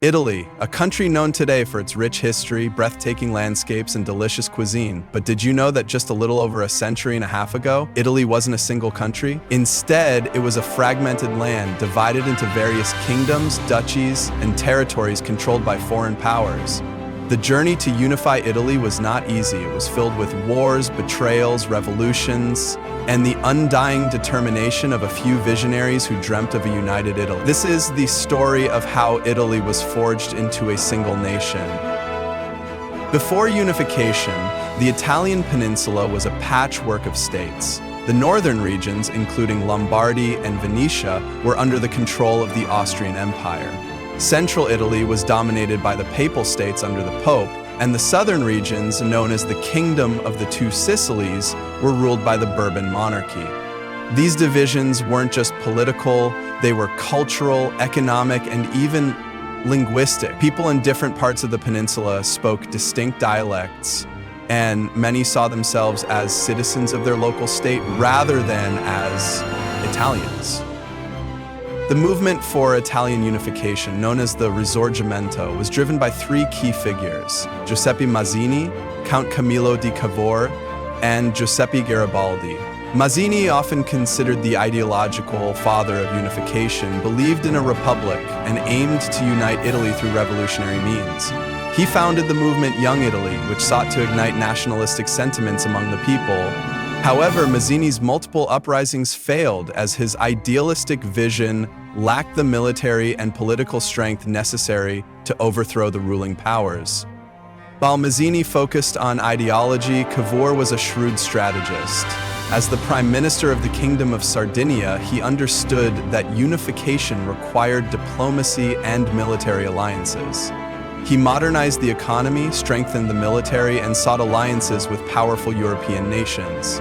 Italy, a country known today for its rich history, breathtaking landscapes, and delicious cuisine. But did you know that just a little over a century and a half ago, Italy wasn't a single country? Instead, it was a fragmented land divided into various kingdoms, duchies, and territories controlled by foreign powers. The journey to unify Italy was not easy. It was filled with wars, betrayals, revolutions, and the undying determination of a few visionaries who dreamt of a united Italy. This is the story of how Italy was forged into a single nation. Before unification, the Italian peninsula was a patchwork of states. The northern regions, including Lombardy and Venetia, were under the control of the Austrian Empire. Central Italy was dominated by the Papal States under the Pope, and the southern regions, known as the Kingdom of the Two Sicilies, were ruled by the Bourbon monarchy. These divisions weren't just political, they were cultural, economic, and even linguistic. People in different parts of the peninsula spoke distinct dialects, and many saw themselves as citizens of their local state rather than as Italians. The movement for Italian unification, known as the Risorgimento, was driven by three key figures: Giuseppe Mazzini, Count Camillo di Cavour, and Giuseppe Garibaldi. Mazzini, often considered the ideological father of unification, believed in a republic and aimed to unite Italy through revolutionary means. He founded the movement Young Italy, which sought to ignite nationalistic sentiments among the people. However, Mazzini's multiple uprisings failed as his idealistic vision lacked the military and political strength necessary to overthrow the ruling powers. While Mazzini focused on ideology, Cavour was a shrewd strategist. As the Prime Minister of the Kingdom of Sardinia, he understood that unification required diplomacy and military alliances. He modernized the economy, strengthened the military, and sought alliances with powerful European nations.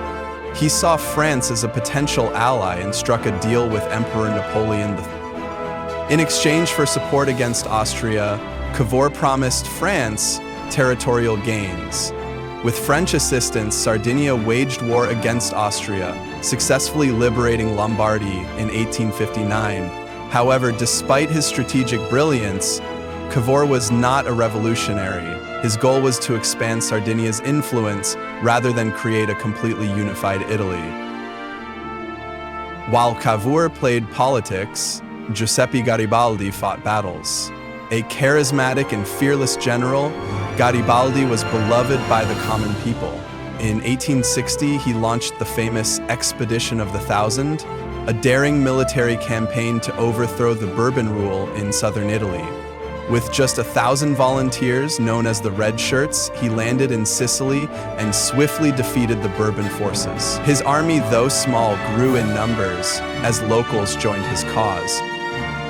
He saw France as a potential ally and struck a deal with Emperor Napoleon III. In exchange for support against Austria, Cavour promised France territorial gains. With French assistance, Sardinia waged war against Austria, successfully liberating Lombardy in 1859. However, despite his strategic brilliance, Cavour was not a revolutionary. His goal was to expand Sardinia's influence rather than create a completely unified Italy. While Cavour played politics, Giuseppe Garibaldi fought battles. A charismatic and fearless general, Garibaldi was beloved by the common people. In 1860, he launched the famous Expedition of the Thousand, a daring military campaign to overthrow the Bourbon rule in southern Italy. With just 1,000 volunteers, known as the Redshirts, he landed in Sicily and swiftly defeated the Bourbon forces. His army, though small, grew in numbers as locals joined his cause.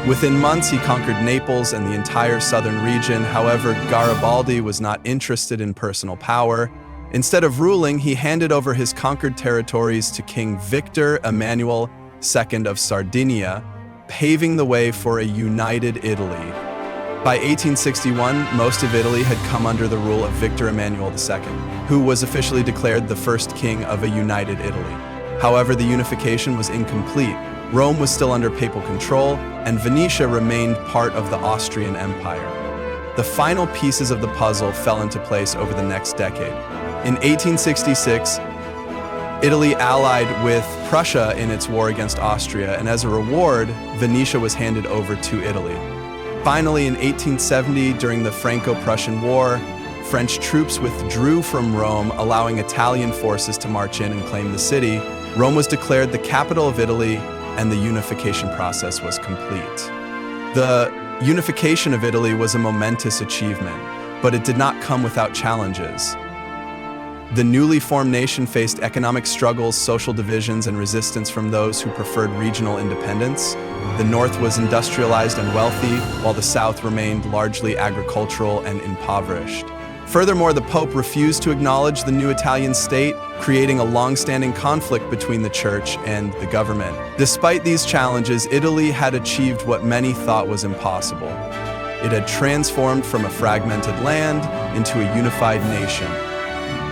Within months, he conquered Naples and the entire southern region. However, Garibaldi was not interested in personal power. Instead of ruling, he handed over his conquered territories to King Victor Emmanuel II of Sardinia, paving the way for a united Italy. By 1861, most of Italy had come under the rule of Victor Emmanuel II, who was officially declared the first king of a united Italy. However, the unification was incomplete. Rome was still under papal control, and Venetia remained part of the Austrian Empire. The final pieces of the puzzle fell into place over the next decade. In 1866, Italy allied with Prussia in its war against Austria, and as a reward, Venetia was handed over to Italy. Finally, in 1870, during the Franco-Prussian War, French troops withdrew from Rome, allowing Italian forces to march in and claim the city. Rome was declared the capital of Italy, and the unification process was complete. The unification of Italy was a momentous achievement, but it did not come without challenges. The newly formed nation faced economic struggles, social divisions, and resistance from those who preferred regional independence. The North was industrialized and wealthy, while the South remained largely agricultural and impoverished. Furthermore, the Pope refused to acknowledge the new Italian state, creating a long-standing conflict between the Church and the government. Despite these challenges, Italy had achieved what many thought was impossible. It had transformed from a fragmented land into a unified nation.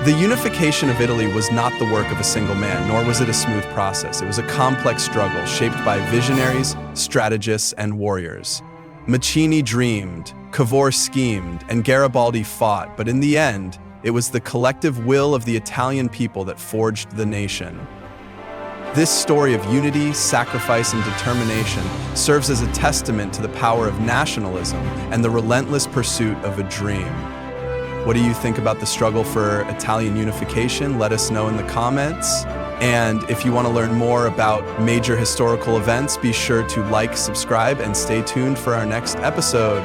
The unification of Italy was not the work of a single man, nor was it a smooth process. It was a complex struggle shaped by visionaries, strategists, and warriors. Mazzini dreamed, Cavour schemed, and Garibaldi fought, but in the end, it was the collective will of the Italian people that forged the nation. This story of unity, sacrifice, and determination serves as a testament to the power of nationalism and the relentless pursuit of a dream. What do you think about the struggle for Italian unification? Let us know in the comments. And if you want to learn more about major historical events, be sure to like, subscribe, and stay tuned for our next episode.